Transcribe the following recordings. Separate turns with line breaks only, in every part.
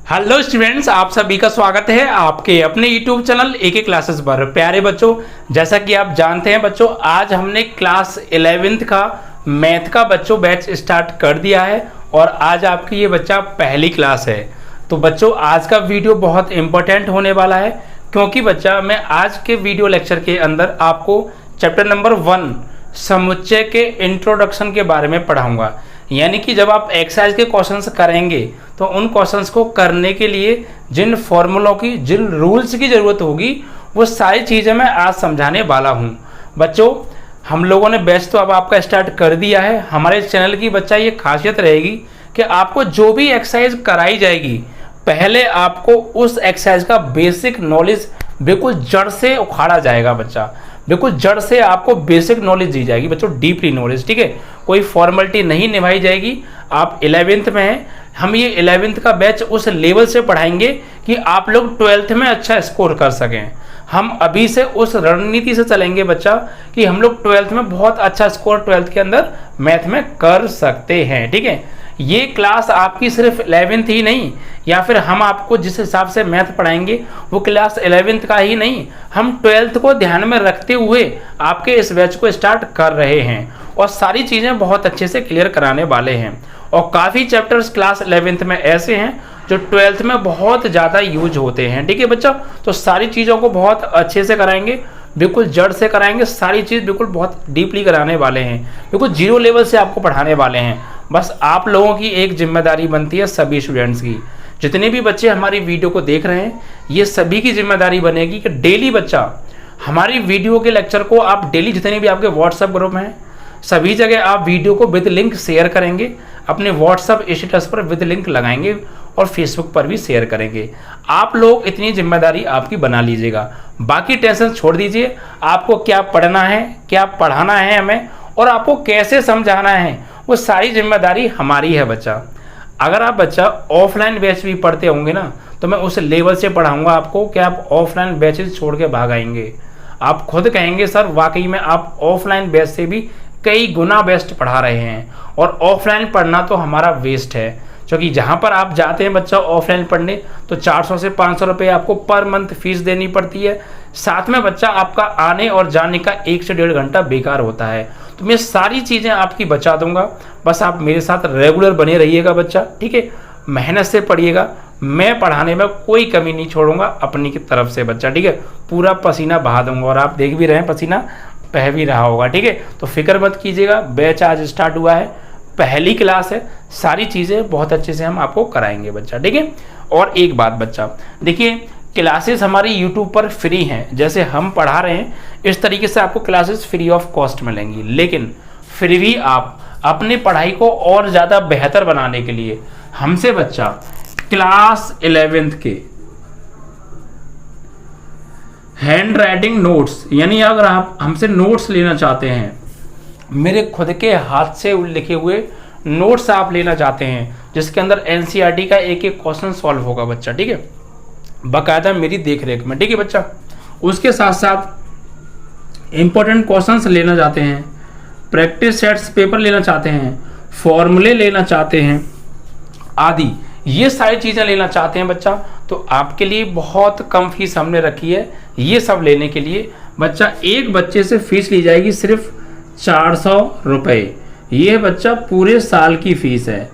Hello students, आप सभी का स्वागत है आपके अपने यूट्यूब चैनल एके क्लासेस पर। प्यारे बच्चों, जैसा कि आप जानते हैं बच्चों, आज हमने क्लास 11th का मैथ का बच्चों बैच स्टार्ट कर दिया है और आज आपकी ये बच्चा पहली क्लास है। तो बच्चों, आज का वीडियो बहुत इंपॉर्टेंट होने वाला है क्योंकि बच्चा मैं आज के वीडियो लेक्चर के अंदर आपको चैप्टर नंबर 1 समुच्चय के इंट्रोडक्शन के बारे में पढ़ाऊंगा। यानी कि जब आप एक्सरसाइज के क्वेश्चंस करेंगे तो उन क्वेश्चंस को करने के लिए जिन फॉर्मूलों की, जिन रूल्स की ज़रूरत होगी, वो सारी चीज़ें मैं आज समझाने वाला हूँ। बच्चों, हम लोगों ने बैच तो अब आपका स्टार्ट कर दिया है। हमारे चैनल की बच्चा ये खासियत रहेगी कि आपको जो भी एक्सरसाइज कराई जाएगी, पहले आपको उस एक्सरसाइज का बेसिक नॉलेज बिल्कुल जड़ से उखाड़ा जाएगा। बच्चा बिल्कुल जड़ से आपको बेसिक नॉलेज दी जाएगी बच्चों, डीपली नॉलेज। ठीक है, कोई फॉर्मेलिटी नहीं निभाई जाएगी। आप 11th में हैं, हम ये 11th का बैच उस लेवल से पढ़ाएंगे कि आप लोग 12th में अच्छा स्कोर कर सकें। हम अभी से उस रणनीति से चलेंगे बच्चा कि हम लोग 12th में बहुत अच्छा स्कोर 12th के अंदर मैथ में कर सकते हैं। ठीक है, ये क्लास आपकी सिर्फ 11th ही नहीं, या फिर हम आपको जिस हिसाब से मैथ पढ़ाएंगे वो क्लास 11th का ही नहीं, हम 12th को ध्यान में रखते हुए आपके इस बैच को स्टार्ट कर रहे हैं और सारी चीज़ें बहुत अच्छे से क्लियर कराने वाले हैं। और काफ़ी चैप्टर्स क्लास 11th में ऐसे हैं जो 12th में बहुत ज़्यादा यूज होते हैं। ठीक है बच्चा, तो सारी चीज़ों को बहुत अच्छे से कराएंगे, बिल्कुल जड़ से कराएंगे, सारी चीज़ बिल्कुल बहुत डीपली कराने वाले हैं, बिल्कुल जीरो लेवल से आपको पढ़ाने वाले हैं। बस आप लोगों की एक जिम्मेदारी बनती है, सभी स्टूडेंट्स की, जितने भी बच्चे हमारी वीडियो को देख रहे हैं, ये सभी की जिम्मेदारी बनेगी कि डेली बच्चा हमारी वीडियो के लेक्चर को आप डेली, जितने भी आपके व्हाट्सएप ग्रुप हैं सभी जगह आप वीडियो को विद लिंक शेयर करेंगे, अपने व्हाट्सएप स्टेटस पर विद लिंक लगाएंगे और फेसबुक पर भी शेयर करेंगे। आप लोग इतनी जिम्मेदारी आपकी बना लीजिएगा। बाकी टेंशन छोड़ दीजिए, आपको क्या पढ़ना है, क्या पढ़ाना है हमें और आपको कैसे समझाना है, वो सारी जिम्मेदारी हमारी है बच्चा। अगर आप बच्चा ऑफलाइन बैच भी पढ़ते होंगे ना, तो मैं उस लेवल से पढ़ाऊंगा आपको कि आप ऑफलाइन बैचेस छोड़ के भाग आएंगे। आप खुद कहेंगे सर वाकई में आप ऑफलाइन बैच से भी कई गुना बेस्ट पढ़ा रहे हैं, और ऑफलाइन पढ़ना तो हमारा वेस्ट है, क्योंकि जहाँ पर आप जाते हैं बच्चा ऑफलाइन पढ़ने तो 400 से 500 रुपये आपको पर मंथ फीस देनी पड़ती है। साथ में बच्चा आपका आने और जाने का 1 से 1.5 घंटा बेकार होता है। तो मैं सारी चीज़ें आपकी बचा दूंगा, बस आप मेरे साथ रेगुलर बने रहिएगा बच्चा। ठीक है, मेहनत से पढ़िएगा, मैं पढ़ाने में कोई कमी नहीं छोड़ूंगा अपनी की तरफ से बच्चा। ठीक है, पूरा पसीना बहा दूंगा और आप देख भी रहे हैं पसीना बह भी रहा होगा। ठीक है, तो फिक्र मत कीजिएगा, बैच आज स्टार्ट हुआ है, पहली क्लास है, सारी चीज़ें बहुत अच्छे से हम आपको कराएंगे बच्चा। ठीक है, और एक बात बच्चा, देखिए क्लासेस हमारी यूट्यूब पर फ्री हैं, जैसे हम पढ़ा रहे हैं इस तरीके से आपको क्लासेस फ्री ऑफ कॉस्ट मिलेंगी। लेकिन फिर भी आप अपनी पढ़ाई को और ज़्यादा बेहतर बनाने के लिए हमसे बच्चा क्लास 11th के हैंड राइटिंग नोट्स, यानी अगर आप हमसे नोट्स लेना चाहते हैं, मेरे खुद के हाथ से लिखे हुए नोट्स आप लेना चाहते हैं जिसके अंदर एनसीईआरटी का एक एक क्वेश्चन सॉल्व होगा बच्चा। ठीक है, बाकायदा मेरी देख रेख में। ठीक है बच्चा, उसके साथ साथ इंपॉर्टेंट क्वेश्चंस लेना चाहते हैं, प्रैक्टिस सेट्स पेपर लेना चाहते हैं, फॉर्मूले लेना चाहते हैं आदि, ये सारी चीज़ें लेना चाहते हैं बच्चा, तो आपके लिए बहुत कम फीस हमने रखी है। ये सब लेने के लिए बच्चा एक बच्चे से फीस ली जाएगी सिर्फ 400 रुपये। ये बच्चा पूरे साल की फीस है।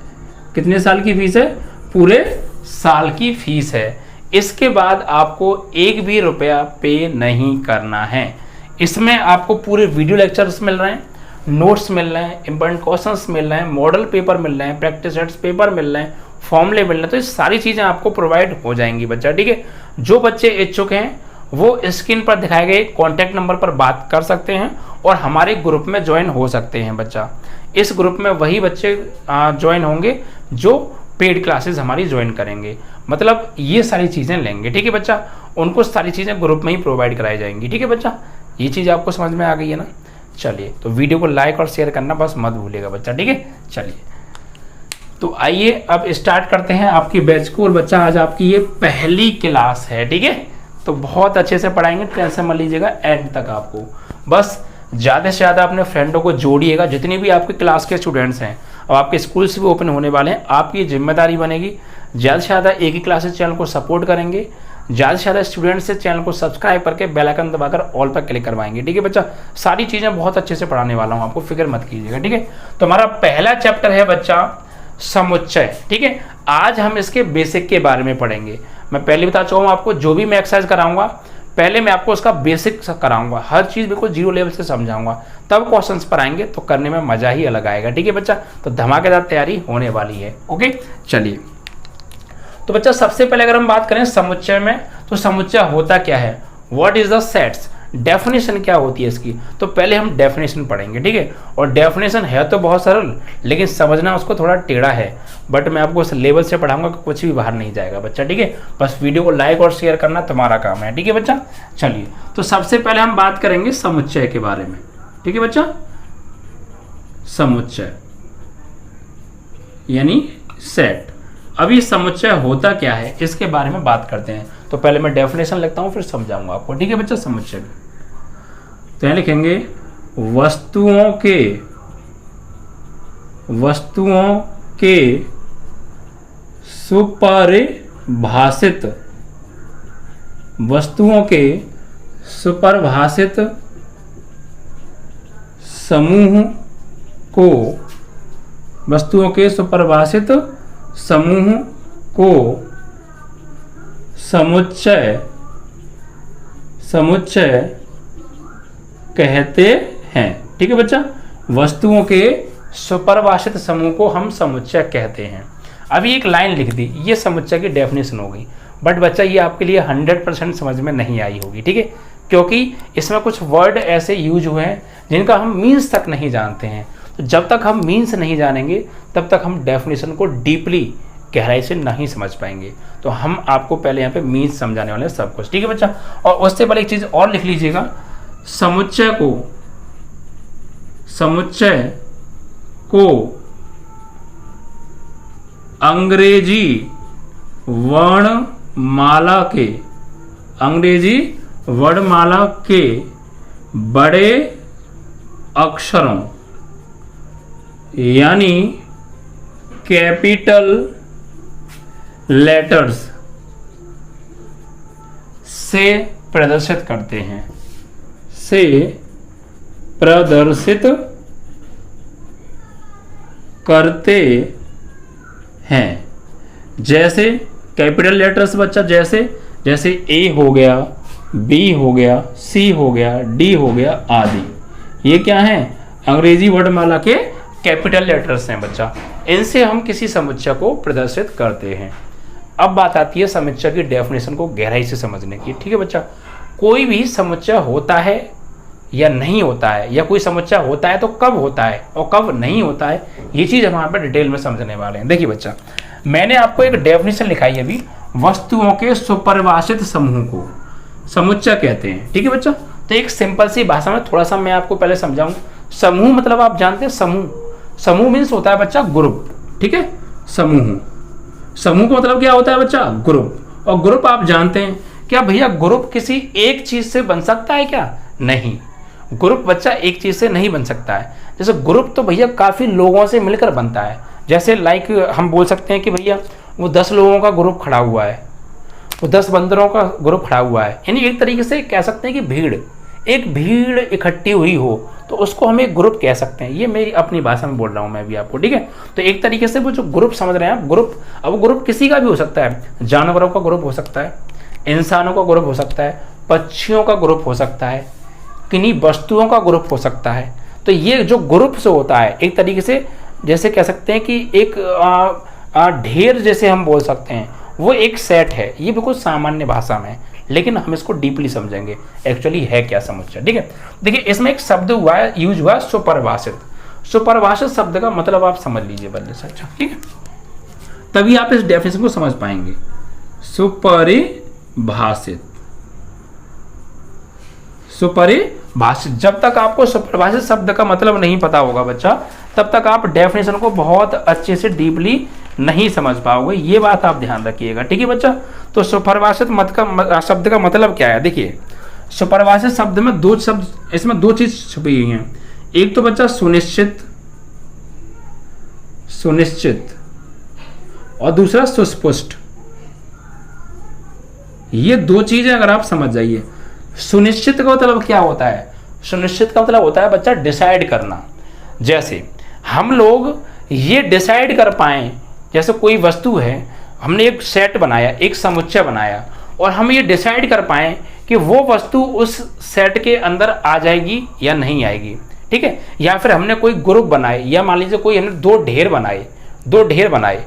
कितने साल की फीस है? पूरे साल की फीस है। इसके बाद आपको एक भी रुपया पे नहीं करना है। इसमें आपको पूरे वीडियो लेक्चर्स मिल रहे हैं, नोट्स मिल रहे हैं, इंपॉर्टेंट क्वेश्चंस मिल रहे हैं, मॉडल पेपर मिल रहे हैं, प्रैक्टिस सेट्स पेपर मिल रहे हैं, फॉर्मूले मिल रहे हैं, तो ये सारी चीज़ें आपको प्रोवाइड हो जाएंगी बच्चा। ठीक है, जो बच्चे इच्छुक हैं वो स्क्रीन पर दिखाए गए कॉन्टैक्ट नंबर पर बात कर सकते हैं और हमारे ग्रुप में ज्वाइन हो सकते हैं बच्चा। इस ग्रुप में वही बच्चे ज्वाइन होंगे जो पेड क्लासेस हमारी ज्वाइन करेंगे, मतलब ये सारी चीज़ें लेंगे। ठीक है बच्चा, उनको सारी चीज़ें ग्रुप में ही प्रोवाइड कराई जाएंगी। ठीक है बच्चा, ये चीज़ आपको समझ में आ गई है ना? चलिए, तो वीडियो को लाइक और शेयर करना बस मत भूलिएगा बच्चा। ठीक है, चलिए तो आइए अब स्टार्ट करते हैं आपकी बैच को। और बच्चा आज आपकी ये पहली क्लास है। ठीक है, तो बहुत अच्छे से पढ़ाएंगे, टेंशन मत लीजिएगा एंड तक। आपको बस ज़्यादा से ज़्यादा अपने फ्रेंडों को जोड़िएगा, जितनी भी आपके क्लास के स्टूडेंट्स हैं। अब आपके स्कूल्स भी ओपन होने वाले हैं, आपकी जिम्मेदारी बनेगी ज़्यादा से ज़्यादा एक ही क्लासेस चैनल को सपोर्ट करेंगे, ज़्यादा से ज़्यादा स्टूडेंट्स से चैनल को सब्सक्राइब करके बेल आइकन दबाकर ऑल पर क्लिक करवाएंगे। ठीक है बच्चा, सारी चीज़ें बहुत अच्छे से पढ़ाने वाला हूँ आपको, फिक्र मत कीजिएगा। ठीक है, तो हमारा पहला चैप्टर है बच्चा समुच्चय। ठीक है, आज हम इसके बेसिक के बारे में पढ़ेंगे। मैं पहले बता चुका हूँ आपको, जो भी मैं एक्सरसाइज कराऊंगा पहले मैं आपको उसका बेसिक कराऊंगा, हर चीज़ बिल्कुल जीरो लेवल से समझाऊंगा, तब क्वेश्चंस पर आएंगे तो करने में मजा ही अलग आएगा। ठीक है बच्चा, तो धमाकेदार तैयारी होने वाली है। ओके, चलिए तो बच्चा सबसे पहले अगर हम बात करें समुच्चय में, तो समुच्चय होता क्या है, what is the sets, definition क्या होती है इसकी। तो पहले हम डेफिनेशन पढ़ेंगे। ठीक है, और डेफिनेशन है तो बहुत सरल, लेकिन समझना उसको थोड़ा टेढ़ा है, बट मैं आपको उस लेवल से पढ़ाऊंगा कि कुछ भी बाहर नहीं जाएगा बच्चा। ठीक है, बस वीडियो को लाइक और शेयर करना तुम्हारा काम है। ठीक है बच्चा, चलिए तो सबसे पहले हम बात करेंगे समुच्चय के बारे में। ठीक है बच्चा, समुच्चय यानी सेट। अभी समुच्चय होता क्या है इसके बारे में बात करते हैं। तो पहले मैं डेफिनेशन लिखता हूं, फिर समझाऊंगा आपको। ठीक है बच्चा, समुच्चय तो यहां लिखेंगे वस्तुओं के सुपरिभाषित, वस्तुओं के सुपरिभाषित समूह को, वस्तुओं के सुपरिभाषित समूह को समुच्चय कहते हैं। ठीक है बच्चा, वस्तुओं के सुपरिभाषित समूह को हम समुच्चय कहते हैं। अभी एक लाइन लिख दी, ये समुच्चय की डेफिनेशन हो गई, बट बच्चा ये आपके लिए 100% समझ में नहीं आई होगी। ठीक है, क्योंकि इसमें कुछ वर्ड ऐसे यूज हुए हैं जिनका हम मीन्स तक नहीं जानते हैं। तो जब तक हम मीन्स नहीं जानेंगे तब तक हम डेफिनेशन को डीपली गहराई से नहीं समझ पाएंगे। तो हम आपको पहले यहाँ पे मीन्स समझाने वाले हैं सब कुछ। ठीक है बच्चा, और उससे पहले एक चीज और लिख लीजिएगा, समुच्चय को अंग्रेजी वर्णमाला के बड़े अक्षरों यानी कैपिटल लेटर्स से प्रदर्शित करते हैं, जैसे कैपिटल लेटर्स बच्चा, जैसे ए हो गया, बी हो गया, सी हो गया, डी हो गया आदि, ये क्या है, अंग्रेजी वर्णमाला के कैपिटल लेटर्स हैं बच्चा। इनसे हम किसी समुच्चय को प्रदर्शित करते हैं। अब बात आती है समुच्चय की डेफिनेशन को गहराई से समझने की। ठीक है बच्चा, कोई भी समुच्चय होता है या नहीं होता है, या कोई समुच्चय होता है तो कब होता है और कब नहीं होता है, ये चीज हम यहाँ पर डिटेल में समझने वाले हैं। देखिए बच्चा, मैंने आपको एक डेफिनेशन लिखाई है अभी, वस्तुओं के सुपरिभाषित समूह को समुच्चय कहते हैं। ठीक है बच्चा, तो एक सिंपल सी भाषा में थोड़ा सा मैं आपको पहले समझाऊं। समूह मतलब आप जानते हैं, समूह मीन्स होता है बच्चा ग्रुप। ठीक है, समूह का मतलब क्या होता है बच्चा, ग्रुप। और ग्रुप आप जानते हैं क्या भैया, ग्रुप किसी एक चीज से बन सकता है क्या, नहीं, ग्रुप बच्चा एक चीज से नहीं बन सकता है। जैसे ग्रुप तो भैया काफी लोगों से मिलकर बनता है। जैसे लाइक हम बोल सकते हैं कि भैया वो 10 लोगों का ग्रुप खड़ा हुआ है, वो 10 बंदरों का ग्रुप खड़ा हुआ है, यानी एक तरीके से कह सकते हैं कि एक भीड़ इकट्ठी हुई हो तो उसको हम एक ग्रुप कह सकते हैं। ये मेरी अपनी भाषा में बोल रहा हूँ मैं भी आपको। ठीक है, तो एक तरीके से वो जो ग्रुप समझ रहे हैं आप, ग्रुप, अब ग्रुप किसी का भी हो सकता है, जानवरों का ग्रुप हो सकता है, इंसानों का ग्रुप हो सकता है, पक्षियों का ग्रुप हो सकता है, किन्हीं वस्तुओं का ग्रुप हो सकता है। तो ये जो ग्रुप से होता है एक तरीके से जैसे कह सकते हैं कि एक ढेर जैसे हम बोल सकते हैं, वो एक सेट है। ये बिल्कुल सामान्य भाषा में, लेकिन हम इसको डीपली समझेंगे एक्चुअली है क्या समुच्चय। ठीक है, देखिए इसमें एक शब्द हुआ है, यूज हुआ है सुपरिभाषित। सुपरिभाषित शब्द का मतलब आप समझ लीजिए बल्ले से। अच्छा ठीक है, तभी आप इस डेफिनेशन को समझ पाएंगे। सुपरिभाषित, जब तक आपको सुपरिभाषित शब्द का मतलब नहीं पता होगा बच्चा, तब तक आप डेफिनेशन को बहुत अच्छे से डीपली नहीं समझ पाओगे। ये बात आप ध्यान रखिएगा। ठीक है बच्चा, तो सुपरिभाषित शब्द का मतलब क्या है, देखिए सुपरिभाषित शब्द में दो शब्द, इसमें दो चीज छुपी हुई हैं। एक तो बच्चा सुनिश्चित, और दूसरा सुस्पष्ट। ये दो चीजें अगर आप समझ जाइए। सुनिश्चित का मतलब क्या होता है? सुनिश्चित का मतलब होता है बच्चा डिसाइड करना। जैसे हम लोग ये डिसाइड कर पाए, जैसे कोई वस्तु है, हमने एक सेट बनाया, एक समुच्चय बनाया, और हम ये डिसाइड कर पाए कि वो वस्तु उस सेट के अंदर आ जाएगी या नहीं आएगी, ठीक है। या फिर हमने कोई ग्रुप बनाए, या मान लीजिए कोई हमने दो ढेर बनाए,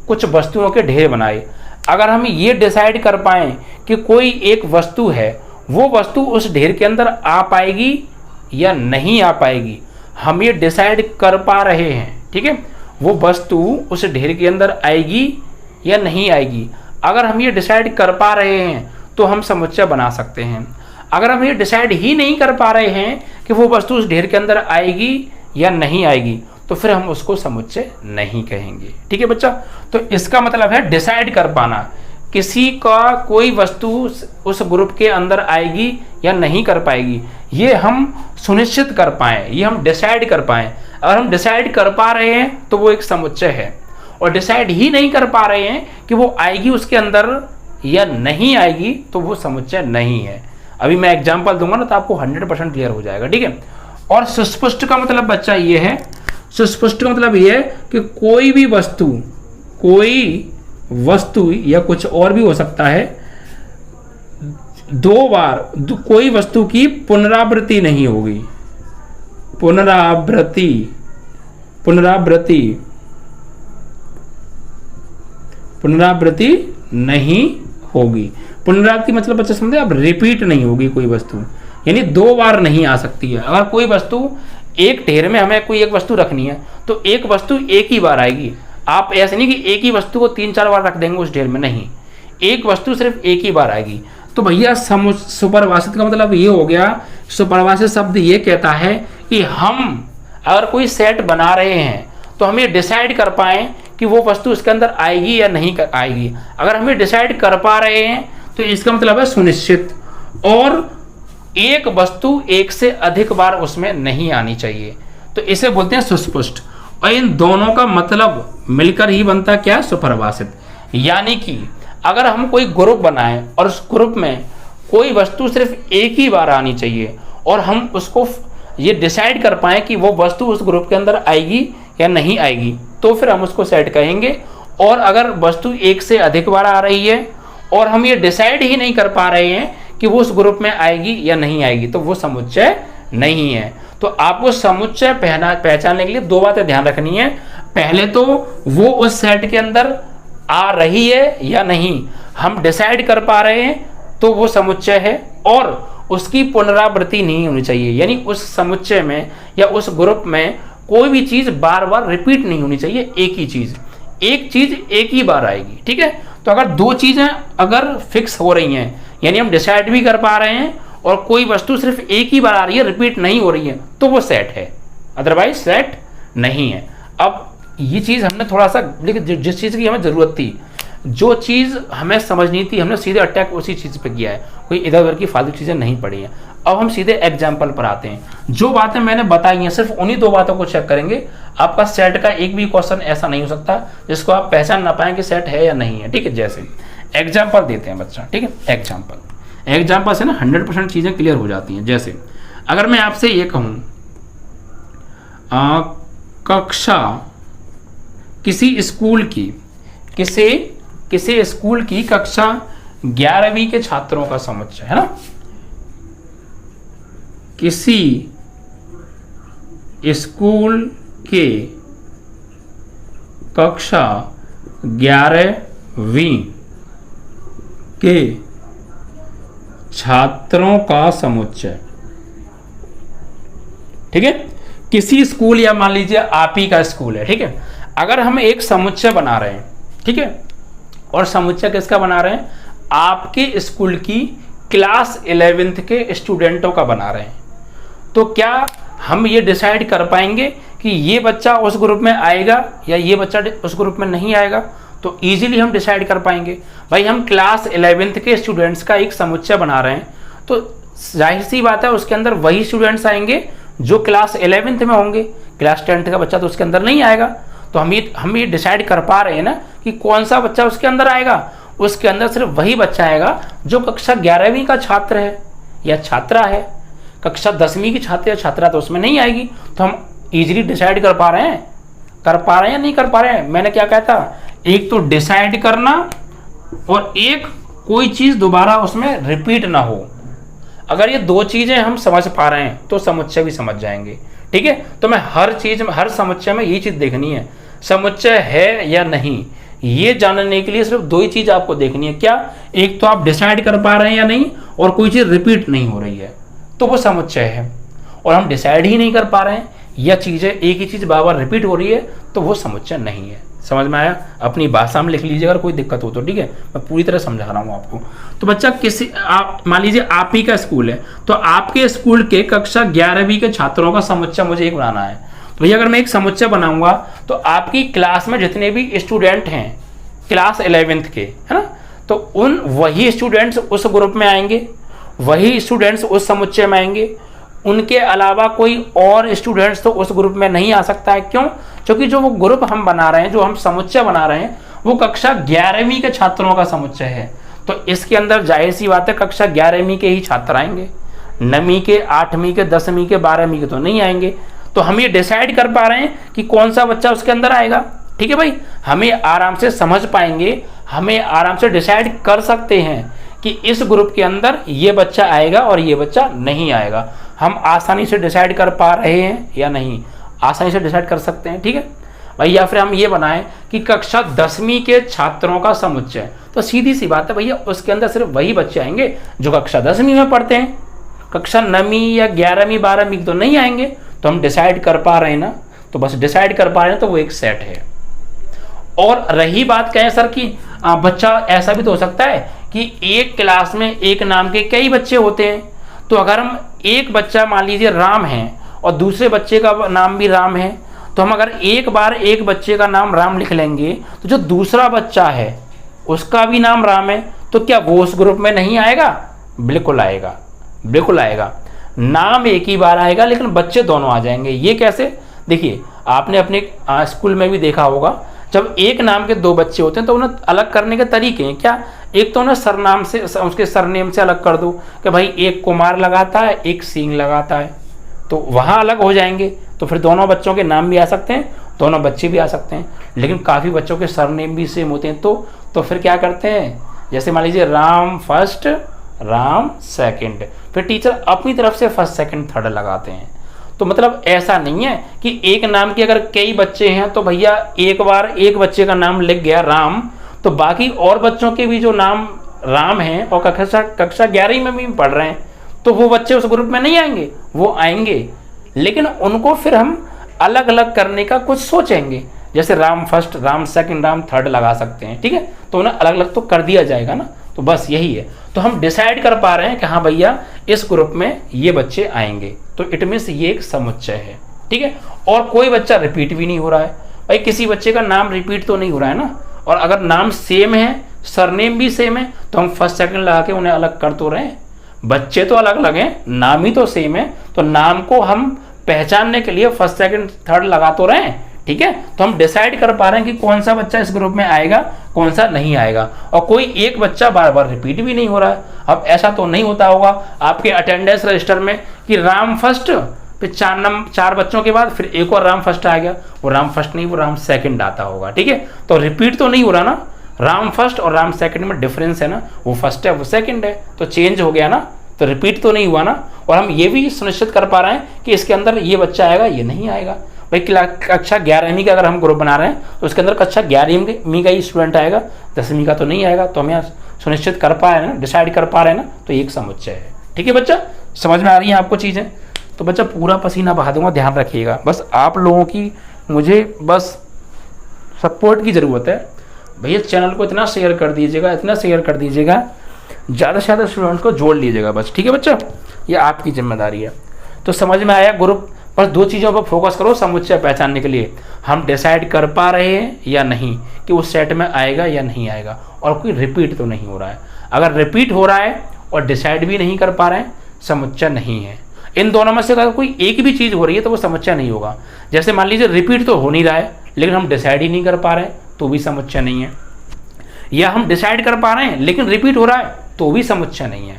कुछ वस्तुओं के ढेर बनाए। अगर हम ये डिसाइड कर पाए कि कोई एक वस्तु है, वो वस्तु उस ढेर के अंदर आ पाएगी या नहीं आ पाएगी, हम ये डिसाइड कर पा रहे हैं, ठीक है। वो वस्तु उस ढेर के अंदर आएगी या नहीं आएगी, अगर हम ये डिसाइड कर पा रहे हैं तो हम समुच्चय बना सकते हैं। अगर हम ये डिसाइड ही नहीं कर पा रहे हैं कि वो वस्तु उस ढेर के अंदर आएगी या नहीं आएगी, तो फिर हम उसको समुच्चय नहीं कहेंगे, ठीक है बच्चा। तो इसका मतलब है डिसाइड कर पाना, किसी का कोई वस्तु उस ग्रुप के अंदर आएगी या नहीं कर पाएगी, ये हम सुनिश्चित कर पाएं, ये हम डिसाइड कर पाएं। अगर हम डिसाइड कर पा रहे हैं तो वो एक समुच्चय है, और डिसाइड ही नहीं कर पा रहे हैं कि वो आएगी उसके अंदर या नहीं आएगी, तो वो समुच्चय नहीं है। अभी मैं एग्जांपल दूंगा ना तो आपको 100% क्लियर हो जाएगा, ठीक है। और सुस्पष्ट का मतलब बच्चा ये है, सुस्पष्ट का मतलब ये है कि कोई भी वस्तु या कुछ और भी हो सकता है, दो बार कोई वस्तु की पुनरावृत्ति नहीं होगी, पुनरावृत्ति नहीं होगी। पुनरावृत्ति मतलब बच्चा समझे आप, रिपीट नहीं होगी कोई वस्तु, यानी दो बार नहीं आ सकती है। अगर कोई वस्तु एक ढेर में हमें कोई एक वस्तु रखनी है तो एक वस्तु एक ही बार आएगी। आप ऐसे नहीं कि एक ही वस्तु को 3-4 बार रख देंगे उस ढेर में, नहीं, एक वस्तु सिर्फ एक ही बार आएगी। तो भैया सुपरिभाषित का मतलब ये हो गया, सुपरिभाषित शब्द ये कहता है कि हम अगर कोई सेट बना रहे हैं तो हम ये डिसाइड कर पाए कि वो वस्तु उसके अंदर आएगी या नहीं आएगी। अगर हम ये डिसाइड कर पा रहे हैं तो इसका मतलब है सुनिश्चित, और एक वस्तु एक से अधिक बार उसमें नहीं आनी चाहिए, तो इसे बोलते हैं सुस्पष्ट। और इन दोनों का मतलब मिलकर ही बनता क्या? सुपरिभाषित। यानी कि अगर हम कोई ग्रुप बनाएं और उस ग्रुप में कोई वस्तु सिर्फ एक ही बार आनी चाहिए, और हम उसको ये डिसाइड कर पाए कि वो वस्तु उस ग्रुप के अंदर आएगी या नहीं आएगी, तो फिर हम उसको सेट कहेंगे। और अगर वस्तु एक से अधिक बार आ रही है और हम ये डिसाइड ही नहीं कर पा रहे हैं कि वो उस ग्रुप में आएगी या नहीं आएगी, तो वो समुच्चय नहीं है। तो आपको समुच्चय पहचानने के लिए दो बातें ध्यान रखनी है। पहले तो वो उस सेट के अंदर आ रही है या नहीं, हम डिसाइड कर पा रहे हैं तो वो समुच्चय है, और उसकी पुनरावृत्ति नहीं होनी चाहिए, यानी उस समुच्चय में या उस ग्रुप में कोई भी चीज बार बार रिपीट नहीं होनी चाहिए। एक चीज एक ही बार आएगी, ठीक है। तो अगर दो चीजें अगर फिक्स हो रही हैं, यानी हम डिसाइड भी कर पा रहे हैं और कोई वस्तु सिर्फ एक ही बार आ रही है, रिपीट नहीं हो रही है, तो वो सेट है, अदरवाइज सेट नहीं है। अब ये चीज हमने थोड़ा सा, लेकिन जिस चीज की हमें जरूरत थी, जो चीज हमें समझनी थी, हमने सीधे अटैक उसी चीज पे किया है, कोई इधर उधर की फालतू चीजें नहीं पड़ी हैं। अब हम सीधे एग्जाम्पल पर आते हैं। जो बातें मैंने बताई हैं सिर्फ उन्हीं दो बातों को चेक करेंगे। आपका सेट का एक भी क्वेश्चन ऐसा नहीं हो सकता जिसको आप पहचान ना पाए कि सेट है या नहीं है, ठीक है। जैसे एग्जाम्पल देते हैं बच्चा, ठीक है। एग्जाम्पल से ना 100% चीजें क्लियर हो जाती हैं। जैसे अगर मैं आपसे ये कहूं, कक्षा किसी स्कूल की कक्षा 11वीं के छात्रों का समुच्चय है ना, किसी स्कूल के कक्षा 11वीं के छात्रों का समुच्चय, ठीक है। किसी स्कूल, या मान लीजिए आप ही का स्कूल है, ठीक है। अगर हम एक समुच्चय बना रहे हैं, ठीक है, और समुच्चय किसका बना रहे हैं? आपके स्कूल की क्लास 11th के स्टूडेंटों का बना रहे हैं, तो क्या हम ये डिसाइड कर पाएंगे कि ये बच्चा उस ग्रुप में आएगा या ये बच्चा उस ग्रुप में नहीं आएगा? तो इजीली हम डिसाइड कर पाएंगे। भाई हम क्लास 11th के स्टूडेंट्स का एक समुच्चय बना रहे हैं, तो जाहिर सी बात है उसके अंदर वही स्टूडेंट्स आएंगे जो क्लास 11th में होंगे। क्लास 10th का बच्चा तो उसके अंदर नहीं आएगा। तो हम ये डिसाइड कर पा रहे हैं ना कि कौन सा बच्चा उसके अंदर आएगा। उसके अंदर सिर्फ वही बच्चा आएगा जो कक्षा 11वीं का छात्र है या छात्रा है। कक्षा 10वीं की छात्र या छात्रा तो उसमें नहीं आएगी। तो हम इजीली डिसाइड कर पा रहे हैं या नहीं कर पा रहे हैं। मैंने क्या कहा था, एक तो डिसाइड करना और एक कोई चीज दोबारा उसमें रिपीट ना हो। अगर ये दो चीजें हम समझ पा रहे हैं तो समुच्चय भी समझ जाएंगे। ठीक है, तो मैं हर समुच्चय में ये चीज देखनी है, समुच्चय है या नहीं। ये जानने के लिए सिर्फ दो ही चीज आपको देखनी है। क्या? एक तो आप डिसाइड कर पा रहे हैं या नहीं, और कोई चीज रिपीट नहीं हो रही है तो वो समुच्चय है। और हम डिसाइड ही नहीं कर पा रहे हैं या चीजें एक ही चीज बार बार रिपीट हो रही है तो वो समुच्चय नहीं है। समझ में आया? अपनी भाषा में लिख लीजिए अगर कोई दिक्कत हो तो। ठीक है, मैं पूरी तरह समझा रहा हूँ आपको। तो बच्चा आप मान लीजिए आप ही का स्कूल है, तो आपके स्कूल के कक्षा 11वीं के छात्रों का समुच्चय मुझे एक बनाना है। तो भैया अगर मैं एक समुच्चय बनाऊंगा तो आपकी क्लास में जितने भी स्टूडेंट हैं क्लास 11th के, है ना, तो वही स्टूडेंट्स उस ग्रुप में आएंगे, वही स्टूडेंट्स उस समुच्चय में आएंगे। उनके अलावा कोई और स्टूडेंट्स तो उस ग्रुप में नहीं आ सकता है। क्यों? क्योंकि जो वो ग्रुप हम बना रहे हैं, जो हम समुच्चय बना रहे हैं, वो कक्षा 11वीं के छात्रों का समुच्चय है। तो इसके अंदर जाहिर सी बात है कक्षा 11वीं के ही छात्र आएंगे, 9वीं के, 8वीं के, 10वीं के, 12वीं के तो नहीं आएंगे। तो हम ये डिसाइड कर पा रहे हैं कि कौन सा बच्चा उसके अंदर आएगा। ठीक है भाई, हमें आराम से समझ पाएंगे, हमें आराम से डिसाइड कर सकते हैं कि इस ग्रुप के अंदर ये बच्चा आएगा और ये बच्चा नहीं आएगा। हम आसानी से डिसाइड कर पा रहे हैं या नहीं? आसानी से डिसाइड कर सकते हैं। ठीक है भाई, या फिर हम ये बनाएं कि कक्षा 10वीं के छात्रों का समुच्चय, तो सीधी सी बात है भैया, उसके अंदर सिर्फ वही बच्चे आएंगे जो कक्षा 10वीं में पढ़ते हैं। कक्षा 9वीं या 11वीं 12वीं तो नहीं आएंगे। तो हम डिसाइड कर पा रहे हैं ना, तो बस डिसाइड कर पा रहे हैं तो वो एक सेट है। और रही बात कहें सर कि बच्चा ऐसा भी तो हो सकता है कि एक क्लास में एक नाम के कई बच्चे होते हैं। तो अगर हम एक बच्चा मान लीजिए राम है और दूसरे बच्चे का नाम भी राम है, तो हम अगर एक बार एक बच्चे का नाम राम लिख लेंगे तो जो दूसरा बच्चा है उसका भी नाम राम है, तो क्या वो उस ग्रुप में नहीं आएगा? बिल्कुल आएगा, बिल्कुल आएगा। नाम एक ही बार आएगा लेकिन बच्चे दोनों आ जाएंगे। ये कैसे? देखिए, आपने अपने स्कूल में भी देखा होगा, जब एक नाम के दो बच्चे होते हैं तो उन्हें अलग करने के तरीके हैं। क्या? एक तो उन्हें सरनाम से, उसके सरनेम से अलग कर दो कि भाई एक कुमार लगाता है, एक सिंह लगाता है, तो वहाँ अलग हो जाएंगे। तो फिर दोनों बच्चों के नाम भी आ सकते हैं, दोनों बच्चे भी आ सकते हैं। लेकिन काफ़ी बच्चों के सरनेम भी सेम होते हैं, तो फिर क्या करते हैं, जैसे मान लीजिए राम फर्स्ट, राम सेकंड, फिर टीचर अपनी तरफ से फर्स्ट सेकंड थर्ड लगाते हैं। तो मतलब ऐसा नहीं है कि एक नाम के अगर कई बच्चे हैं तो भैया एक बार एक बच्चे का नाम लिख गया राम, तो बाकी और बच्चों के भी जो नाम राम हैं और कक्षा 11वीं में भी पढ़ रहे हैं, तो वो बच्चे उस ग्रुप में नहीं आएंगे, वो आएंगे। लेकिन उनको फिर हम अलग अलग करने का कुछ सोचेंगे, जैसे Ram first, Ram second, Ram third लगा सकते हैं। ठीक है, तो उन्हें अलग अलग तो कर दिया जाएगा ना। तो बस यही है। तो हम डिसाइड कर पा रहे हैं कि हाँ भैया इस ग्रुप में ये बच्चे आएंगे, तो इट मीन्स ये एक समुच्चय है। ठीक है, और कोई बच्चा रिपीट भी नहीं हो रहा है। भाई किसी बच्चे का नाम रिपीट तो नहीं हो रहा है ना, और अगर नाम सेम है, सरनेम भी सेम है, तो हम फर्स्ट सेकंड लगा के उन्हें अलग कर तो रहे हैं। बच्चे तो अलग अलग हैं, नाम ही तो सेम है, तो नाम को हम पहचानने के लिए फर्स्ट सेकंड थर्ड लगा तो रहे हैं। ठीक है, तो हम डिसाइड कर पा रहे हैं कि कौन सा बच्चा इस ग्रुप में आएगा, कौन सा नहीं आएगा। और कोई एक बच्चा बार बार रिपीट भी नहीं हो रहा है। अब ऐसा तो नहीं होता होगा आपके अटेंडेंस रजिस्टर में कि राम फर्स्ट, फिर 4 बच्चों के बाद फिर एक और राम फर्स्ट आ गया, वो राम फर्स्ट नहीं, वो राम सेकंड आता होगा। ठीक है, तो रिपीट तो नहीं हो रहा ना, राम फर्स्ट और राम सेकंड में डिफरेंस है ना, वो फर्स्ट है वो सेकंड है, तो चेंज हो गया ना, तो रिपीट तो नहीं हुआ ना। और हम ये भी सुनिश्चित कर पा रहे हैं कि इसके अंदर ये बच्चा आएगा, ये नहीं आएगा। भाई कक्षा 11वीं का अगर हम ग्रुप बना रहे हैं तो उसके अंदर कक्षा 11वीं का ही स्टूडेंट आएगा, 10वीं का तो नहीं आएगा। तो हम यहाँ सुनिश्चित कर पा रहे हैं ना, डिसाइड कर पा रहे हैं ना, तो एक समुच्चय है। ठीक है बच्चा, समझ में आ रही है आपको चीज़ें? तो बच्चा पूरा पसीना बहा दूंगा, ध्यान रखिएगा। बस आप लोगों की मुझे बस सपोर्ट की ज़रूरत है। भैया चैनल को इतना शेयर कर दीजिएगा, इतना शेयर कर दीजिएगा, ज़्यादा से ज़्यादा स्टूडेंट्स को जोड़ लीजिएगा बस। ठीक है बच्चा, ये आपकी जिम्मेदारी है। तो समझ में आया ग्रुप? बस 2 चीज़ों पर फोकस करो समुच्चय पहचानने के लिए। हम डिसाइड कर पा रहे हैं या नहीं कि उस सेट में आएगा या नहीं आएगा, और कोई रिपीट तो नहीं हो रहा है। अगर रिपीट हो रहा है और डिसाइड भी नहीं कर पा रहे हैं, समुच्चय नहीं है। इन दोनों में से अगर कोई एक भी चीज़ हो रही है तो वो समुच्चय नहीं होगा। जैसे मान लीजिए रिपीट तो हो नहीं रहा है लेकिन हम डिसाइड ही नहीं कर पा रहे हैं तो भी समुच्चय नहीं है, या हम डिसाइड कर पा रहे हैं लेकिन रिपीट हो रहा है तो भी समुच्चय नहीं है।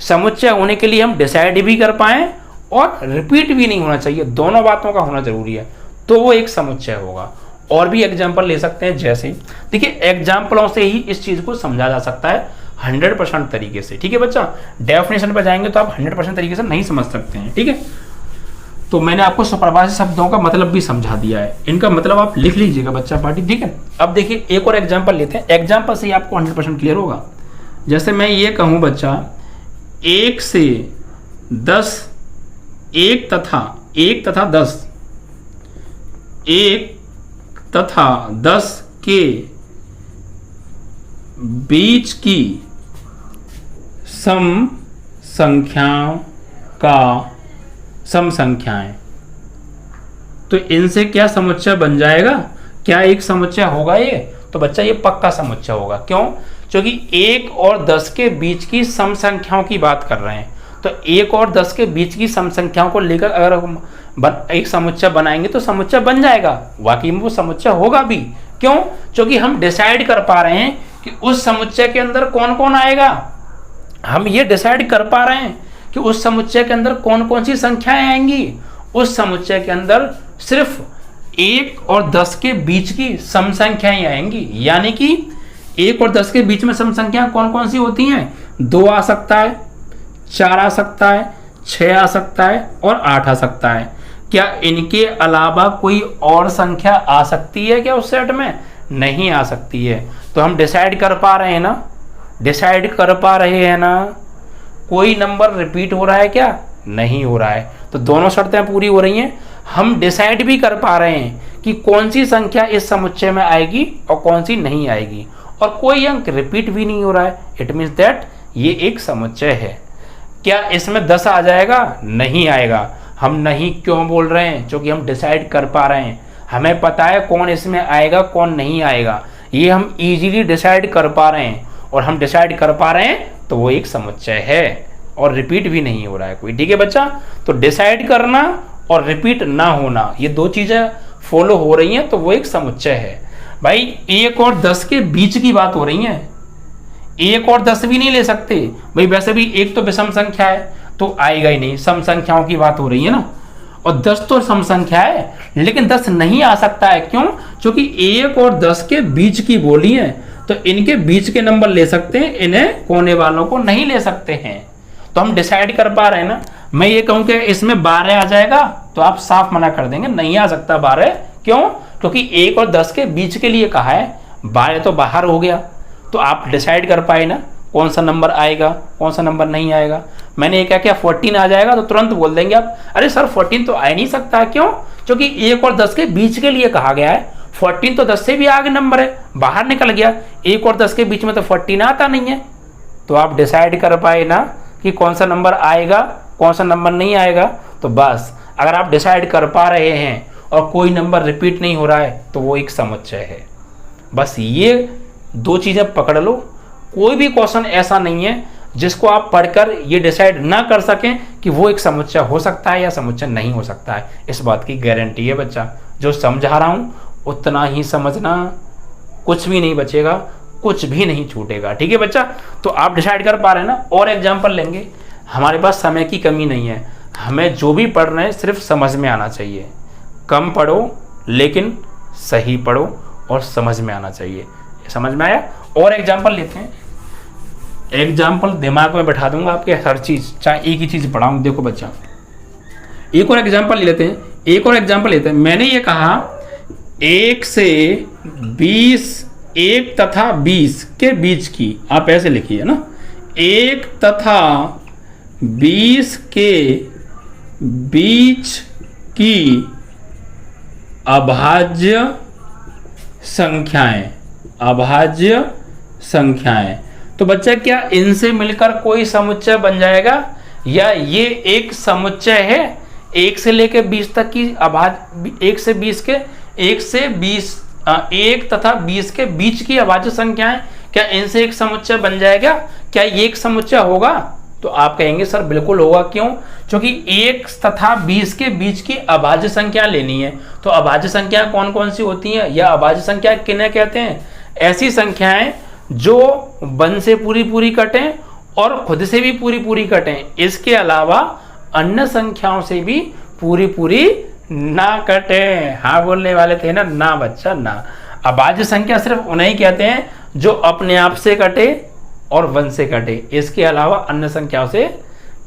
समुच्चय होने के लिए हम डिसाइड भी कर पाएं और रिपीट भी नहीं होना चाहिए, दोनों बातों का होना जरूरी है, तो वो एक समुच्चय होगा। और भी एग्जाम्पल ले सकते हैं, जैसे देखिए एग्जाम्पलों से ही इस चीज को समझा जा सकता है 100% तरीके से। ठीक है बच्चा, डेफिनेशन पर जाएंगे तो आप 100% तरीके से नहीं समझ सकते हैं। ठीक है, तो मैंने आपको सुपरवासी शब्दों का मतलब भी समझा दिया है, इनका मतलब आप लिख लीजिएगा बच्चा पार्टी। ठीक है, अब देखिए एक और एग्जाम्पल लेते हैं, एग्जाम्पल से ही आपको 100% क्लियर होगा। जैसे मैं ये कहूं बच्चा 1 से 10, 1 तथा 10, 1 तथा 10 के बीच की सम संख्याएं, तो इनसे क्या समुच्चय बन जाएगा? क्या एक समुच्चय होगा ये? तो बच्चा ये पक्का समुच्चय होगा। क्यों? क्योंकि 1 और 10 के बीच की सम संख्याओं की बात कर रहे हैं, तो 1 और 10 के बीच की सम संख्याओं को लेकर अगर हम एक समुच्चय बनाएंगे तो समुच्चय बन जाएगा, वाकई में वो समुच्चय होगा भी। क्यों? क्योंकि हम डिसाइड कर पा रहे हैं कि उस समुच्चय के अंदर कौन कौन आएगा, हम ये डिसाइड कर पा रहे हैं कि उस समुच्चय के अंदर कौन कौन सी संख्याएं आएंगी। उस समुच्चय के अंदर सिर्फ 1 और 10 के बीच की सम संख्याएं आएंगी, यानी कि 1 और 10 के बीच में सम संख्याएं कौन कौन सी होती हैं? 2 आ सकता है, 4 आ सकता है, 6 आ सकता है और 8 आ सकता है। क्या इनके अलावा कोई और संख्या आ सकती है क्या उस सेट में? नहीं आ सकती है। तो हम डिसाइड कर पा रहे हैं ना, डिसाइड कर पा रहे हैं ना, कोई नंबर रिपीट हो रहा है क्या? नहीं हो रहा है। तो दोनों शर्तें पूरी हो रही हैं, हम डिसाइड भी कर पा रहे हैं कि कौन सी संख्या इस समुच्चय में आएगी और कौन सी नहीं आएगी, और कोई अंक रिपीट भी नहीं हो रहा है। इट मीन्स दैट ये एक समुच्चय है। क्या इसमें 10 आ जाएगा? नहीं आएगा। हम नहीं क्यों बोल रहे हैं? क्योंकि हम डिसाइड कर पा रहे हैं, हमें पता है कौन इसमें आएगा कौन नहीं आएगा, ये हम इजीली डिसाइड कर पा रहे हैं, और हम डिसाइड कर पा रहे हैं तो वो एक समुच्चय है और रिपीट भी नहीं हो रहा है कोई। ठीक है बच्चा, तो डिसाइड करना और रिपीट ना होना, ये दो चीजें फॉलो हो रही हैं तो वो एक समुच्चय है। भाई 1 और 10 के बीच की बात हो रही है, 1 और 10 भी नहीं ले सकते भाई, वैसे भी 1 तो विषम संख्या है तो आएगा ही नहीं, सम संख्याओं की बात हो रही है ना, और 10 तो सम संख्या है लेकिन 10 नहीं आ सकता है। क्यों? क्योंकि 1 और 10 के बीच की बोली है, तो इनके बीच के नंबर ले सकते हैं, इन्हें कोने वालों को नहीं ले सकते हैं। तो हम डिसाइड कर पा रहे हैं ना। मैं ये कहूं कि इसमें 12 आ जाएगा तो आप साफ मना कर देंगे, नहीं आ सकता 12। क्यों? क्योंकि 1 और 10 के बीच के लिए कहा है, 12 तो बाहर हो गया। तो आप डिसाइड कर पाए ना कौन सा नंबर आएगा कौन सा नंबर नहीं आएगा। मैंने ये क्या 14 आ जाएगा तो तुरंत बोल देंगे आप, अरे सर 14 तो आ ही नहीं सकता है। क्यों? क्योंकि 1 और 10 के बीच के लिए कहा गया है, 14 तो 10 से भी आगे नंबर है, बाहर निकल गया। 1 और 10 के बीच में तो 14 आता नहीं है। तो आप डिसाइड कर पाए ना कि कौन सा नंबर आएगा कौन सा नंबर नहीं आएगा। तो बस अगर आप डिसाइड कर पा रहे हैं और कोई नंबर रिपीट नहीं हो रहा है तो वो एक समुच्चय है। बस ये दो चीजें पकड़ लो। कोई भी क्वेश्चन ऐसा नहीं है जिसको आप पढ़कर ये डिसाइड ना कर सकें कि वो एक समुच्चय हो सकता है या समुच्चय नहीं हो सकता है। इस बात की गारंटी है बच्चा। जो समझा रहा हूं उतना ही समझना, कुछ भी नहीं बचेगा, कुछ भी नहीं छूटेगा। ठीक है बच्चा, तो आप डिसाइड कर पा रहे हैं ना। और एग्जाम्पल लेंगे, हमारे पास समय की कमी नहीं है, हमें जो भी पढ़ रहे हैं सिर्फ समझ में आना चाहिए। कम पढ़ो लेकिन सही पढ़ो और समझ में आना चाहिए। समझ में आया? और एग्जाम्पल लेते हैं। एग्जाम्पल दिमाग में बैठा दूंगा आपके, हर चीज चाहे एक ही चीज पढ़ाऊं। देखो बच्चा, एक और एग्जाम्पल लेते हैं। मैंने ये कहा 1 से 20, 1 तथा 20 के बीच की, आप ऐसे लिखिए ना, 1 तथा 20 के बीच की अभाज्य संख्याएं। तो बच्चा क्या इनसे मिलकर कोई समुच्चय बन जाएगा या ये एक समुच्चय है? 1 से लेकर 20 तक की अभाज्य, 1 से 20 1 तथा 20 के बीच की अभाज्य संख्याएं, क्या इनसे एक समुच्चय बन जाएगा? क्या ये एक समुच्चय होगा? तो आप कहेंगे सर बिल्कुल होगा, क्यों? क्योंकि 1 तथा 20 के बीच की अभाज्य संख्या लेनी है। तो अभाज्य संख्या कौन कौन सी होती हैं, या अभाज्य संख्या किन्हें कहते हैं? ऐसी संख्याएं जो 1 से पूरी पूरी कटें और खुद से भी पूरी पूरी कटें, इसके अलावा अन्य संख्याओं से भी पूरी पूरी ना कटे। हाँ बोलने वाले थे ना बच्चा ना। अभाज्य संख्या सिर्फ उन्हें कहते हैं जो अपने आप से कटे और 1 से कटे, इसके अलावा अन्य संख्याओं से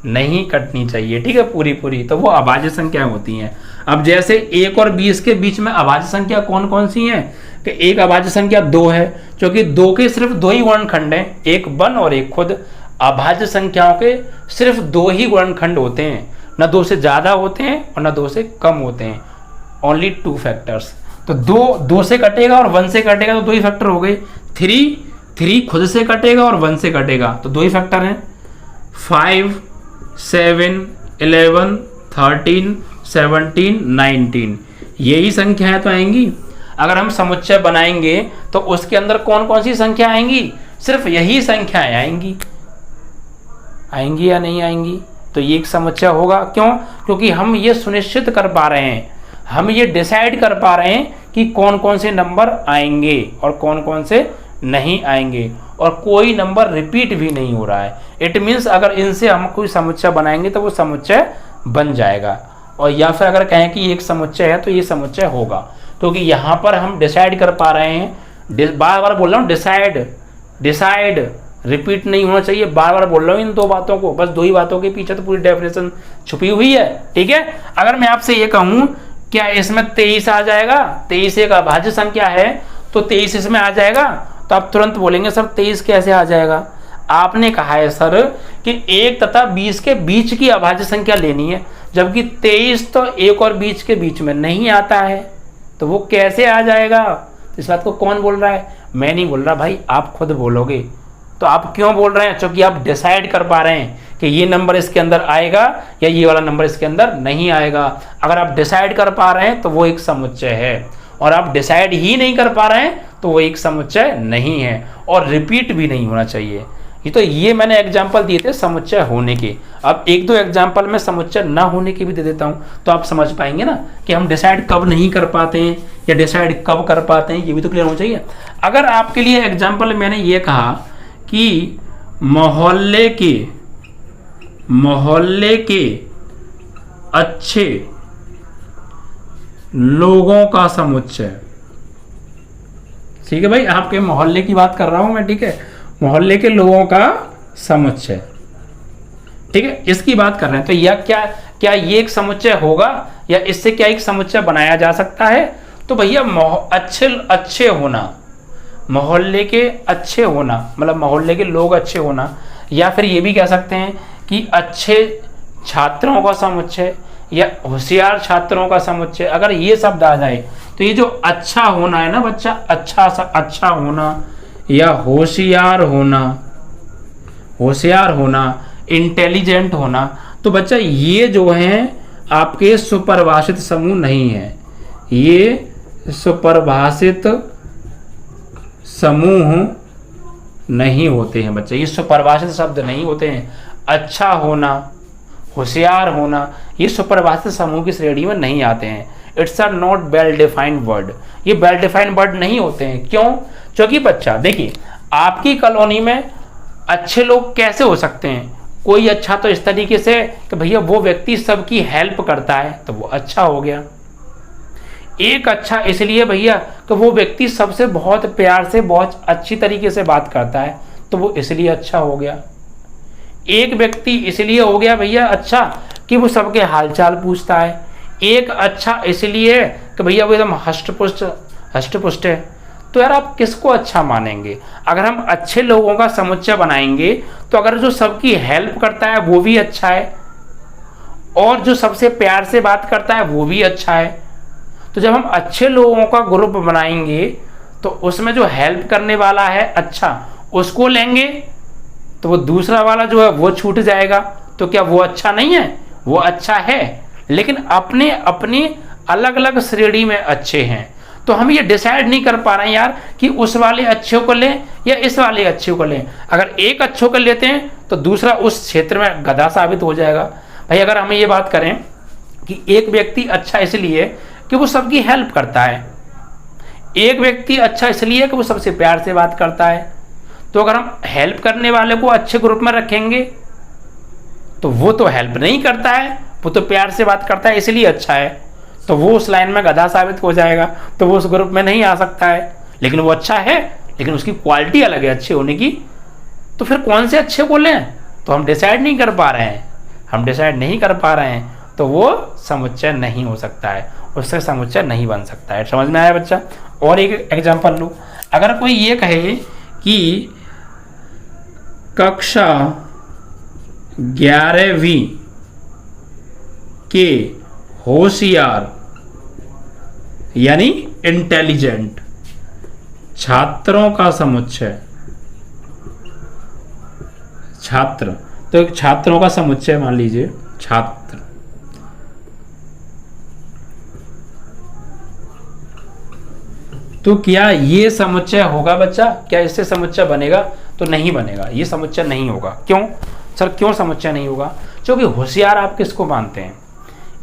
नहीं कटनी चाहिए, ठीक है, पूरी पूरी, तो वो अभाज्य संख्या होती हैं। अब जैसे 1 और 20 के बीच में अभाज्य संख्या कौन कौन सी हैं? कि एक अभाज्य संख्या 2 है, क्योंकि 2 के सिर्फ 2 ही गुणनखंड हैं, एक 1 और एक खुद। अभाज्य संख्याओं के सिर्फ 2 ही गुणनखंड होते हैं, ना 2 से ज्यादा होते हैं और ना 2 से कम होते हैं, ओनली 2 फैक्टर्स। तो 2 से कटेगा और 1 से कटेगा, तो 2 ही फैक्टर हो गए। 3 खुद से कटेगा और 1 से कटेगा, तो 2 ही फैक्टर हैं। 5, 7, 11, 13, 17, 19, यही संख्याएं तो आएंगी। अगर हम समुच्चय बनाएंगे तो उसके अंदर कौन कौन सी संख्या आएंगी? सिर्फ यही संख्याएं आएंगी या नहीं आएंगी? तो ये एक समुच्चय होगा। क्यों? क्योंकि हम ये सुनिश्चित कर पा रहे हैं, हम ये डिसाइड कर पा रहे हैं कि कौन कौन से नंबर आएंगे और कौन कौन से नहीं आएंगे, और कोई नंबर रिपीट भी नहीं हो रहा है। इट मीन्स अगर इनसे हम कोई समुच्चय बनाएंगे तो वो समुच्चय बन जाएगा। और या फिर अगर कहें कि एक समुच्चय है तो ये समुच्चय होगा, क्योंकि यहाँ पर हम डिसाइड कर पा रहे हैं। बार बार बोल रहा हूँ डिसाइड, रिपीट नहीं होना चाहिए, बार बार बोल रहा हूँ इन 2 बातों को, बस 2 ही बातों के पीछे तो पूरी डेफिनेशन छुपी हुई है, ठीक है। अगर मैं आपसे ये कहूँ क्या इसमें 23 आ जाएगा? 23 एक अभाज्य संख्या है, तो 23 इसमें आ जाएगा, तो आप तुरंत बोलेंगे सर 23 कैसे आ जाएगा? आपने कहा है सर कि 1 तथा 20 के बीच की अभाज्य संख्या लेनी है, जबकि 23 तो 1 और 20 के बीच में नहीं आता है, तो वो कैसे आ जाएगा? इस बात को कौन बोल रहा है? मैं नहीं बोल रहा भाई, आप खुद बोलोगे। तो आप क्यों बोल रहे हैं? क्योंकि आप डिसाइड कर पा रहे हैं कि ये नंबर इसके अंदर आएगा या ये वाला नंबर इसके अंदर नहीं आएगा। अगर आप डिसाइड कर पा रहे हैं तो वो एक समुच्चय है, और आप डिसाइड ही नहीं कर पा रहे हैं तो वो एक समुच्चय नहीं है, और रिपीट भी नहीं होना चाहिए। ये मैंने एग्जाम्पल दिए थे समुच्चय होने के। अब 1-2 एग्जाम्पल में समुच्चय ना होने के भी दे देता हूँ, तो आप समझ पाएंगे ना कि हम डिसाइड कब नहीं कर पाते हैं या डिसाइड कब कर पाते हैं, ये भी तो क्लियर होना चाहिए। अगर आपके लिए एग्जाम्पल मैंने ये कहा कि मोहल्ले के अच्छे लोगों का समुच्चय, ठीक है भाई, आपके मोहल्ले की बात कर रहा हूं मैं, ठीक है, मोहल्ले के लोगों का समुच्चय, ठीक है, इसकी बात कर रहे हैं। तो यह क्या ये एक समुच्चय होगा, या इससे क्या एक समुच्चय बनाया जा सकता है? तो भैया अच्छे होना, मोहल्ले के अच्छे होना मतलब मोहल्ले के लोग अच्छे होना, या फिर ये भी कह सकते हैं कि अच्छे छात्रों का समुच्चय या होशियार छात्रों का समुच्चय। अगर ये शब्द आ जाए तो ये जो अच्छा होना है ना बच्चा, अच्छा होना या होशियार होना, इंटेलिजेंट होना, तो बच्चा ये जो है आपके सुपरिभाषित समूह नहीं है, ये सुपरिभाषित समूह नहीं होते हैं बच्चे, ये सुपरिभाषित शब्द नहीं होते हैं। अच्छा होना, होशियार होना, ये सुपरिभाषित समूह की श्रेणी में नहीं आते हैं। It's are not well defined word, ये वेल डिफाइंड वर्ड नहीं होते हैं। क्यों? क्योंकि बच्चा देखिए, आपकी कॉलोनी में अच्छे लोग कैसे हो सकते हैं? कोई अच्छा तो इस तरीके से कि भैया वो व्यक्ति सबकी हेल्प करता है, तो वो अच्छा हो गया। एक अच्छा इसलिए भैया कि वो व्यक्ति सबसे बहुत प्यार से बहुत अच्छी तरीके से बात करता है, तो वो इसलिए अच्छा हो गया। एक व्यक्ति इसलिए हो गया भैया अच्छा कि वो सबके हालचाल पूछता है। एक अच्छा इसलिए कि भैया वो एकदम हष्ट-पुष्ट है। तो यार आप किसको अच्छा मानेंगे? अगर हम अच्छे लोगों का समुच्चय बनाएंगे तो अगर जो सबकी हेल्प करता है वो भी अच्छा है, और जो सबसे प्यार से बात करता है वो भी अच्छा है। तो जब हम अच्छे लोगों का ग्रुप बनाएंगे तो उसमें जो हेल्प करने वाला है अच्छा, उसको लेंगे तो वो दूसरा वाला जो है वो छूट जाएगा। तो क्या वो अच्छा नहीं है? वो अच्छा है, लेकिन अपने अपनी अलग अलग श्रेणी में अच्छे हैं। तो हम ये डिसाइड नहीं कर पा रहे हैं यार कि उस वाले अच्छे को लें या इस वाले अच्छे को लें। अगर एक अच्छे को लेते हैं तो दूसरा उस क्षेत्र में गधा साबित हो जाएगा। भाई अगर हमें ये बात करें कि एक व्यक्ति अच्छा इसलिए कि वो सबकी हेल्प करता है, एक व्यक्ति अच्छा इसलिए कि वो सबसे प्यार से बात करता है, तो अगर हम हेल्प करने वाले को अच्छे ग्रुप में रखेंगे तो वो तो हेल्प नहीं करता है, वो तो प्यार से बात करता है इसलिए अच्छा है, तो वो उस लाइन में गधा साबित हो जाएगा, तो वो उस ग्रुप में नहीं आ सकता है। लेकिन वो अच्छा है, लेकिन उसकी क्वालिटी अलग है अच्छे होने की, तो फिर कौन से अच्छे को लें, तो हम डिसाइड नहीं कर पा रहे हैं, तो वो समुच्चय नहीं हो सकता है, उससे समुच्चय नहीं बन सकता है। समझ में आया बच्चा? और एक एग्जांपल लो, अगर कोई ये कहे कि कक्षा 11वीं के होशियार यानी इंटेलिजेंट छात्रों का समुच्चय, छात्र, तो छात्रों का समुच्चय मान लीजिए छात्र, तो क्या ये समुच्चय होगा बच्चा? क्या इससे समुच्चय बनेगा? तो नहीं बनेगा, ये समुच्चय नहीं होगा। क्यों सर, क्यों समुच्चय नहीं होगा? क्योंकि होशियार आप किसको मानते हैं?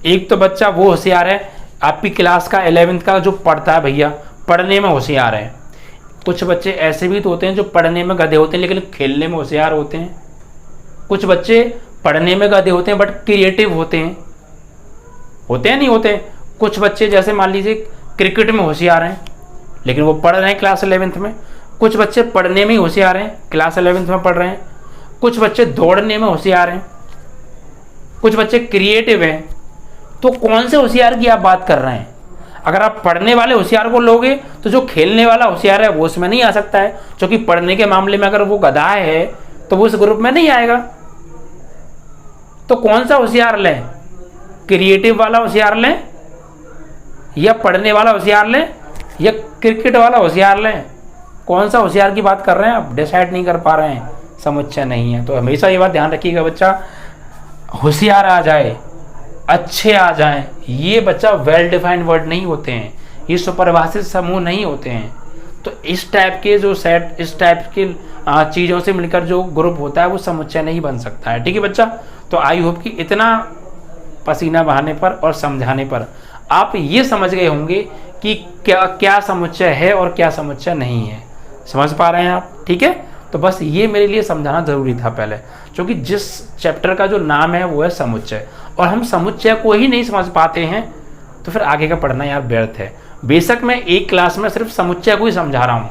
एक तो बच्चा वो होशियार है आपकी क्लास का 11वीं का जो पढ़ता है भैया, पढ़ने में होशियार है। कुछ बच्चे ऐसे भी तो होते हैं जो पढ़ने में गधे होते हैं लेकिन खेलने में होशियार होते हैं। कुछ बच्चे पढ़ने में गधे होते हैं बट क्रिएटिव होते हैं नहीं होते? कुछ बच्चे जैसे मान लीजिए क्रिकेट में होशियार हैं लेकिन वो पढ़ रहे हैं क्लास 11वीं में। कुछ बच्चे पढ़ने में ही होशियार हैं, क्लास 11वीं में पढ़ रहे हैं। कुछ बच्चे दौड़ने में होशियार हैं, कुछ बच्चे क्रिएटिव हैं। तो कौन से होशियार की आप बात कर रहे हैं? अगर आप पढ़ने वाले होशियार को लोगे तो जो खेलने वाला होशियार है वो उसमें नहीं आ सकता है, क्योंकि पढ़ने के मामले में अगर वो गधा है तो वो उस ग्रुप में नहीं आएगा। तो कौन सा होशियार लें? क्रिएटिव वाला होशियार लें या पढ़ने वाला होशियार लें या क्रिकेट वाला होशियार लें? कौन सा होशियार की बात कर रहे हैं आप? डिसाइड नहीं कर पा रहे हैं, समुच्चय नहीं है। तो हमेशा ये बात ध्यान रखिएगा बच्चा, होशियार आ जाए, अच्छे आ जाएं, ये बच्चा वेल डिफाइंड वर्ड नहीं होते हैं, ये सुपरिभाषित समूह नहीं होते हैं। तो इस टाइप के जो सेट, इस टाइप की चीज़ों से मिलकर जो ग्रुप होता है वो समुच्चय नहीं बन सकता है। ठीक है बच्चा? तो आई होप कि इतना पसीना बहाने पर और समझाने पर आप ये समझ गए होंगे कि क्या क्या समुच्चय है और क्या समुच्चय नहीं है। समझ पा रहे हैं आप? ठीक है, तो बस ये मेरे लिए समझाना जरूरी था पहले, क्योंकि जिस चैप्टर का जो नाम है वो है समुच्चय, और हम समुच्चय को ही नहीं समझ पाते हैं तो फिर आगे का पढ़ना यार व्यर्थ है। बेशक मैं एक क्लास में सिर्फ समुच्चय को ही समझा रहा हूँ,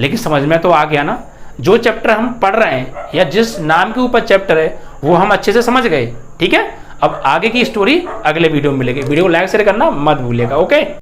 लेकिन समझ में तो आ गया ना। जो चैप्टर हम पढ़ रहे हैं या जिस नाम के ऊपर चैप्टर है वो हम अच्छे से समझ गए। ठीक है, अब आगे की स्टोरी अगले वीडियो में मिलेगी। वीडियो को लाइक शेयर करना मत भूलिएगा। ओके।